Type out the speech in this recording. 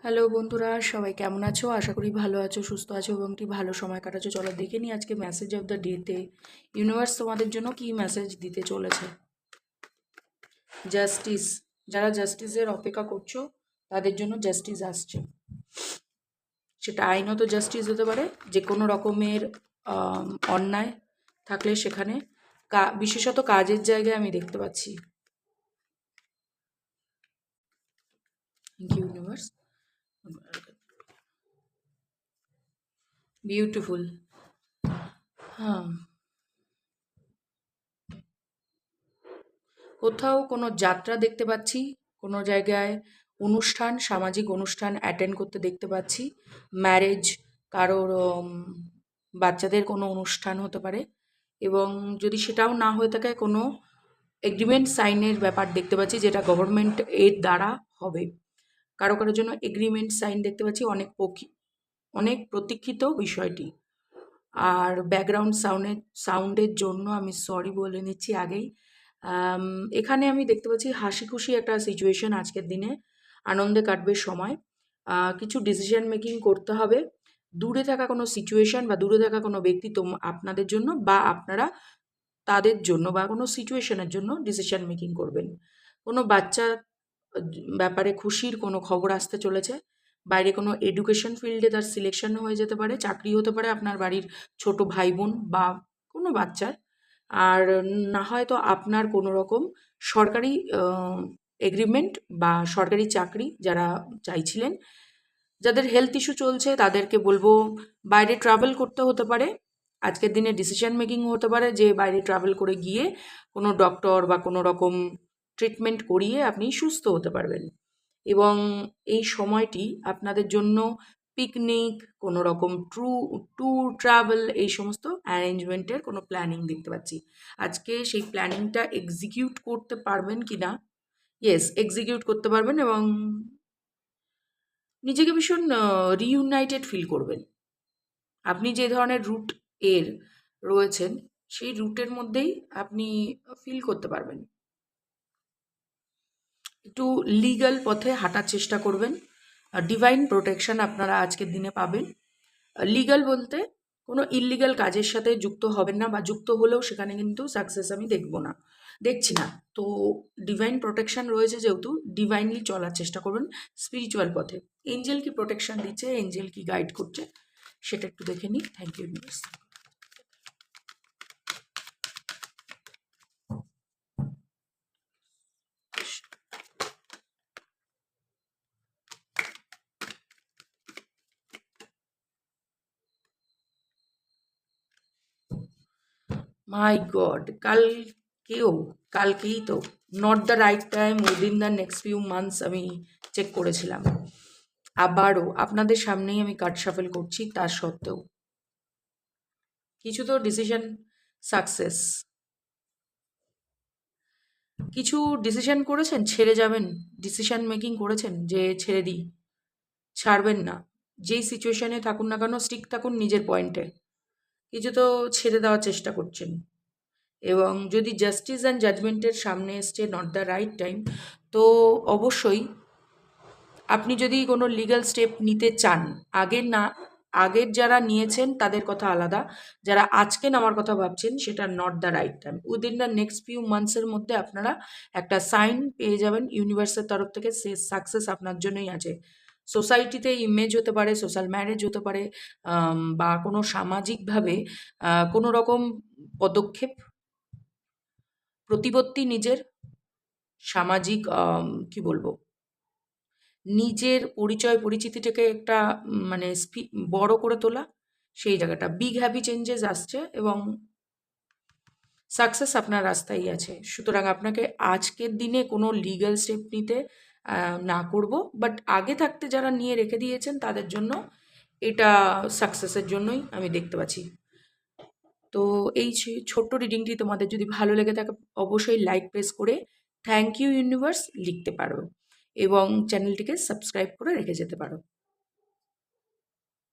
Hello বন্ধুরা, সবাই কেমন আছো? আশা করি ভালো আছো, সুস্থ আছো এবং একটি ভালো সময় কাটাচ্ছো। চলো দেখে নিই আজকে মেসেজ অফ দ্য ডেতে ইউনিভার্স তোমাদের জন্য কি মেসেজ দিতে চলেছে। জাস্টিস, যারা জাস্টিসের অপেক্ষা করছো তাদের জন্য জাস্টিস আসছে। সেটা আইনত জাস্টিস হতে পারে, যে কোনো রকমের অন্যায় থাকলে সেখানে বিশেষত কাজের জায়গায় আমি দেখতে পাচ্ছি। Thank you universe. বিউটিফুল। হ্যাঁ, কোথাও কোনো যাত্রা দেখতে পাচ্ছি, কোনো জায়গায় অনুষ্ঠান, সামাজিক অনুষ্ঠান অ্যাটেন্ড করতে দেখতে পাচ্ছি। ম্যারেজ, কারোর বাচ্চাদের কোনো অনুষ্ঠান হতে পারে, এবং যদি সেটাও না হয়ে থাকে কোনো এগ্রিমেন্ট সাইনের ব্যাপার দেখতে পাচ্ছি, যেটা গভর্নমেন্ট এর দ্বারা হবে। কারো কারোর জন্য এগ্রিমেন্ট সাইন দেখতে পাচ্ছি, অনেক প্রতীক্ষিত বিষয়টি। আর ব্যাকগ্রাউন্ড সাউন্ডের জন্য আমি সরি বলে নিচ্ছি আগেই। এখানে আমি দেখতে পাচ্ছি হাসি খুশি একটা সিচুয়েশন আজকের দিনে, আনন্দে কাটবে সময়। কিছু ডিসিশন মেকিং করতে হবে। দূরে থাকা কোনো সিচুয়েশন বা দূরে থাকা কোনো ব্যক্তি আপনাদের জন্য বা আপনারা তাদের জন্য বা কোনো সিচুয়েশনের জন্য ডিসিশন মেকিং করবেন। কোনো বাচ্চা ব্যাপারে খুশির কোনো খবর আসতে চলেছে। বাইরে কোনো এডুকেশন ফিল্ডে তার সিলেকশন হয়ে যেতে পারে, চাকরি হতে পারে আপনার বাড়ির ছোট ভাই বোন বা কোনো বাচ্চার। আর না হয়তো আপনার কোনো রকম সরকারি এগ্রিমেন্ট বা সরকারি চাকরি যারা চাইছিলেন, যাদের হেলথ ইস্যু চলছে তাদেরকে বলবো বাইরে ট্রাভেল করতে হতে পারে। আজকের দিনে ডিসিশন মেকিং হতে পারে যে বাইরে ট্রাভেল করে গিয়ে কোনো ডক্টর বা কোনো রকম ট্রিটমেন্ট করিয়ে আপনি সুস্থ হতে পারবেন। এবং এই সময়টি আপনাদের জন্য পিকনিক, কোনো রকম ট্যুর ট্রাভেল, এই সমস্ত অ্যারেঞ্জমেন্টের কোনো প্ল্যানিং দেখতে পাচ্ছি। আজকে সেই প্ল্যানিংটা এক্সিকিউট করতে পারবেন কি না? ইয়েস, এক্সিকিউট করতে পারবেন এবং নিজেকে ভীষণ রিইউনাইটেড ফিল করবেন। আপনি যে ধরনের রুট এর রয়েছেন সেই রুটের মধ্যেই আপনি ফিল করতে পারবেন। একটু লিগ্যাল পথে হাঁটার চেষ্টা করবেন। ডিভাইন প্রোটেকশন আপনারা আজকের দিনে পাবেন। লিগ্যাল বলতে কোনো ইললিগ্যাল কাজের সাথে যুক্ত হবেন না, বা যুক্ত হলেও সেখানে কিন্তু সাকসেস আমি দেখছি না। তো ডিভাইন প্রোটেকশন রয়েছে যেহেতু, ডিভাইনলি চলার চেষ্টা করবেন স্পিরিচুয়াল পথে। এঞ্জেল কি প্রোটেকশন দিচ্ছে, এঞ্জেল কি গাইড করছে, সেটা একটু দেখে নিই। Thank you universe. My god, কালকেই তো not the right time within the next few months আমি চেক করেছিলাম। আবারও আপনাদের সামনেই আমি কার্ড শাফেল করছি, তার সত্ত্বেও কিছু তো ডিসিশন সাকসেস, কিছু ডিসিশন করেছেন ছেড়ে যাবেন, ডিসিশন মেকিং করেছেন যে ছেড়ে দিই, ছাড়বেন না। যেই সিচুয়েশনে থাকুন না কেন স্টিক থাকুন নিজের পয়েন্টে। কিছু তো ছেড়ে দেওয়ার চেষ্টা করছেন। এবং যদি জাস্টিস অ্যান্ড জাজমেন্টের সামনে এসছে নট দ্য রাইট টাইম, তো অবশ্যই আপনি যদি কোনো লিগ্যাল স্টেপ নিতে চান, আগের যারা নিয়েছেন তাদের কথা আলাদা, যারা আজকে নেওয়ার কথা ভাবছেন সেটা not the right time. Within the next few মান্থসের মধ্যে আপনারা একটা সাইন পেয়ে যাবেন ইউনিভার্সের তরফ থেকে, সে সাকসেস আপনার জন্যই আছে। সোসাইটিতে ইমেজ হতে পারে, সোশ্যাল ম্যারেজ হতে পারে, বা কোনো সামাজিকভাবে কোনো রকম পদক্ষেপ, প্রতিপত্তি নিজের, সামাজিক কি বলবো, নিজের পরিচয় পরিচিতিটাকে একটা মানে বড় করে তোলা, সেই জায়গাটা বিগ হ্যাপি চেঞ্জেস আসছে এবং সাকসেস আপনার রাস্তায় আছে। সুতরাং আপনাকে আজকের দিনে কোনো লিগ্যাল স্টেপ নিতে না করব, বাট আগে থাকতে যারা নিয়ে রেখে দিয়েছেন তাদের জন্য এটা সাকসেসের জন্যই আমি দেখতে পাচ্ছি। তো এই ছোট্ট রিডিংটি তোমাদের যদি ভালো লেগে থাকে অবশ্যই লাইক প্রেস করে থ্যাংক ইউ ইউনিভার্স লিখতে পারো এবং চ্যানেলটিকে সাবস্ক্রাইব করে রেখে যেতে পারো।